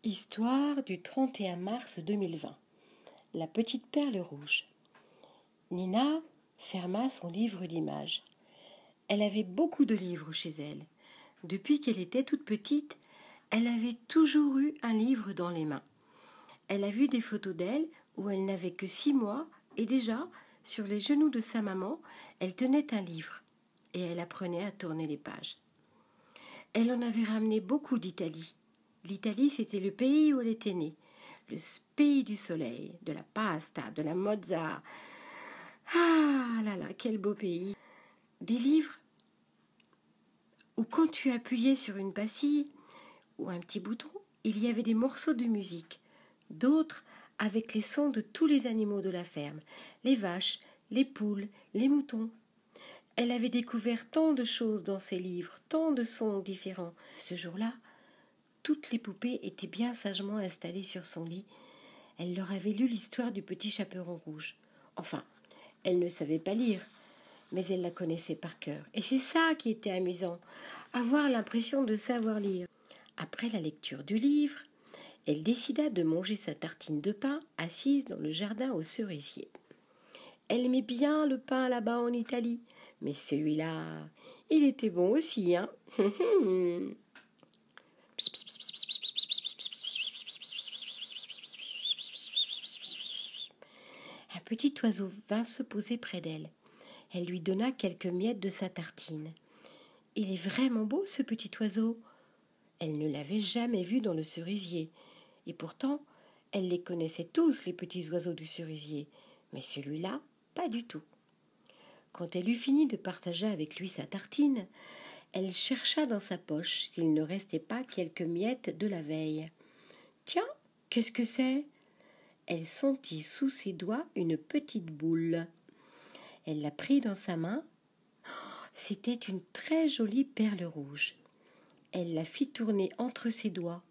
Histoire du 31 mars 2020. La petite perle rouge. Nina ferma son livre d'images. Elle avait beaucoup de livres chez elle. Depuis qu'elle était toute petite, elle avait toujours eu un livre dans les mains. Elle a vu des photos d'elle où elle n'avait que 6 mois et déjà, sur les genoux de sa maman, elle tenait un livre et elle apprenait à tourner les pages. Elle en avait ramené beaucoup d'Italie. L'Italie, c'était le pays où elle était née, le pays du soleil, de la pasta, de la mozza. Ah là là, quel beau pays! Des livres où quand tu appuyais sur une pastille ou un petit bouton, il y avait des morceaux de musique, d'autres avec les sons de tous les animaux de la ferme, les vaches, les poules, les moutons. Elle avait découvert tant de choses dans ces livres, tant de sons différents. Ce jour-là, toutes les poupées étaient bien sagement installées sur son lit. Elle leur avait lu l'histoire du petit chaperon rouge. Enfin, elle ne savait pas lire, mais elle la connaissait par cœur. Et c'est ça qui était amusant, avoir l'impression de savoir lire. Après la lecture du livre, elle décida de manger sa tartine de pain assise dans le jardin aux cerisiers. Elle aimait bien le pain là-bas en Italie, mais celui-là, il était bon aussi, hein. Un petit oiseau vint se poser près d'elle. Elle lui donna quelques miettes de sa tartine. « Il est vraiment beau, ce petit oiseau !» Elle ne l'avait jamais vu dans le cerisier. Et pourtant, elle les connaissait tous, les petits oiseaux du cerisier. Mais celui-là, pas du tout. Quand elle eut fini de partager avec lui sa tartine, elle chercha dans sa poche s'il ne restait pas quelques miettes de la veille. « Tiens, qu'est-ce que c'est ?» Elle sentit sous ses doigts une petite boule. Elle la prit dans sa main. C'était une très jolie perle rouge. Elle la fit tourner entre ses doigts.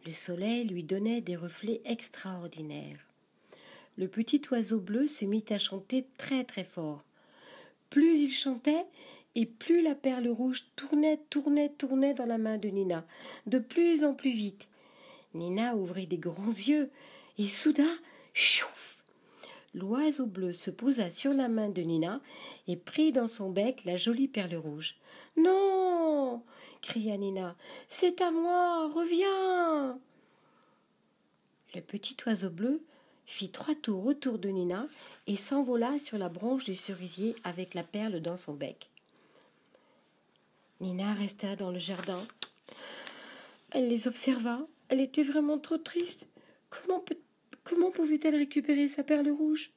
Le soleil lui donnait des reflets extraordinaires. Le petit oiseau bleu se mit à chanter très très fort. Plus il chantait, et plus la perle rouge tournait dans la main de Nina, de plus en plus vite. Nina ouvrit des grands yeux, et soudain, chouf! L'oiseau bleu se posa sur la main de Nina et prit dans son bec la jolie perle rouge. « Non !» cria Nina. « C'est à moi, reviens !» Le petit oiseau bleu fit 3 tours autour de Nina et s'envola sur la branche du cerisier avec la perle dans son bec. Nina resta dans le jardin. Elle les observa. Elle était vraiment trop triste. Comment pouvait-elle récupérer sa perle rouge?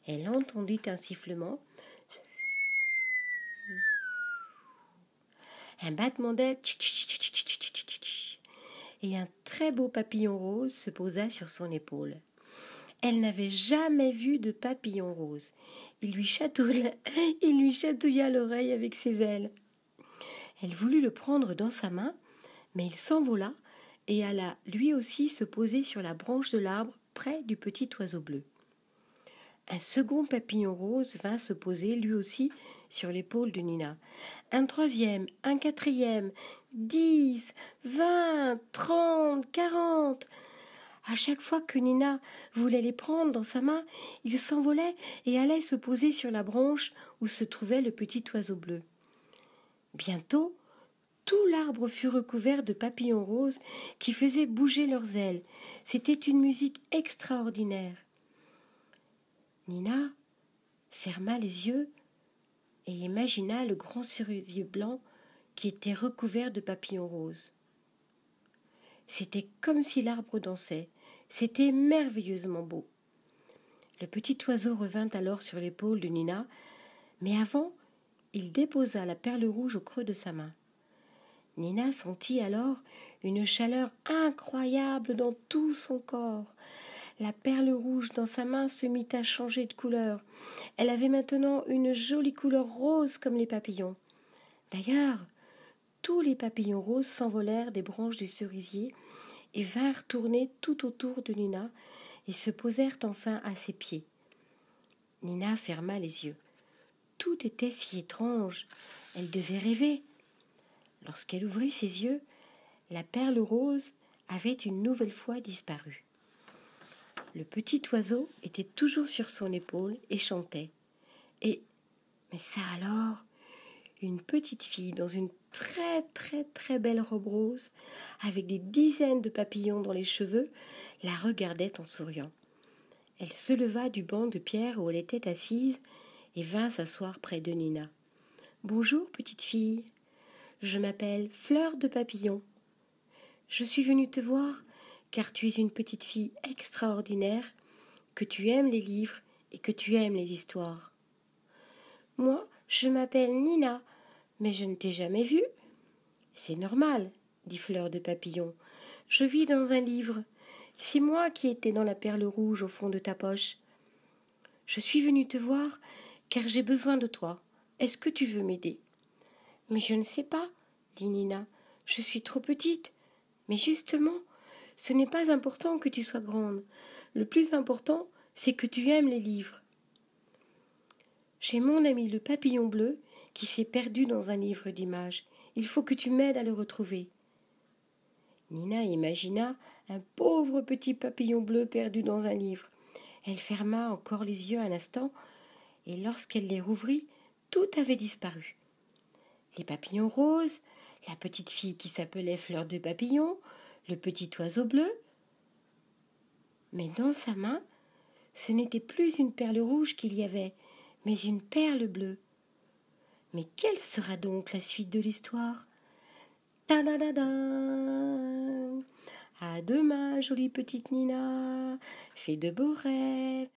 Elle entendit un sifflement, un battement d'ailes, et un très beau papillon rose se posa sur son épaule. Elle n'avait jamais vu de papillon rose. Il lui chatouilla l'oreille avec ses ailes. Elle voulut le prendre dans sa main, mais il s'envola et alla lui aussi se poser sur la branche de l'arbre près du petit oiseau bleu. Un second papillon rose vint se poser lui aussi sur l'épaule de Nina. Un troisième, un quatrième, 10, 20, 30, 40. À chaque fois que Nina voulait les prendre dans sa main, ils s'envolaient et allaient se poser sur la branche où se trouvait le petit oiseau bleu. Bientôt, tout l'arbre fut recouvert de papillons roses qui faisaient bouger leurs ailes. C'était une musique extraordinaire. Nina ferma les yeux et imagina le grand cerisier blanc qui était recouvert de papillons roses. C'était comme si l'arbre dansait. C'était merveilleusement beau. Le petit oiseau revint alors sur l'épaule de Nina, mais avant, il déposa la perle rouge au creux de sa main. Nina sentit alors une chaleur incroyable dans tout son corps. La perle rouge dans sa main se mit à changer de couleur. Elle avait maintenant une jolie couleur rose comme les papillons. D'ailleurs, tous les papillons roses s'envolèrent des branches du cerisier et vinrent tourner tout autour de Nina et se posèrent enfin à ses pieds. Nina ferma les yeux. Tout était si étrange. Elle devait rêver. Lorsqu'elle ouvrit ses yeux, la perle rose avait une nouvelle fois disparu. Le petit oiseau était toujours sur son épaule et chantait. Mais ça alors, une petite fille dans une très très très belle robe rose, avec des dizaines de papillons dans les cheveux, la regardait en souriant. Elle se leva du banc de pierre où elle était assise et vint s'asseoir près de Nina. « Bonjour, petite fille. Je m'appelle Fleur de Papillon. Je suis venue te voir car tu es une petite fille extraordinaire, que tu aimes les livres et que tu aimes les histoires. Moi, je m'appelle Nina, mais je ne t'ai jamais vue. C'est normal, dit Fleur de Papillon. Je vis dans un livre. C'est moi qui étais dans la perle rouge au fond de ta poche. Je suis venue te voir car j'ai besoin de toi. Est-ce que tu veux m'aider? Mais je ne sais pas, dit Nina. Je suis trop petite. Mais justement, ce n'est pas important que tu sois grande. Le plus important, c'est que tu aimes les livres. J'ai mon ami le papillon bleu qui s'est perdu dans un livre d'images. Il faut que tu m'aides à le retrouver. Nina imagina un pauvre petit papillon bleu perdu dans un livre. Elle ferma encore les yeux un instant, et lorsqu'elle les rouvrit, tout avait disparu. Les papillons roses, la petite fille qui s'appelait Fleur de Papillon, le petit oiseau bleu. Mais dans sa main, ce n'était plus une perle rouge qu'il y avait, mais une perle bleue. Mais quelle sera donc la suite de l'histoire? Ta-da-da-da! À demain, jolie petite Nina. Fais de beaux rêves.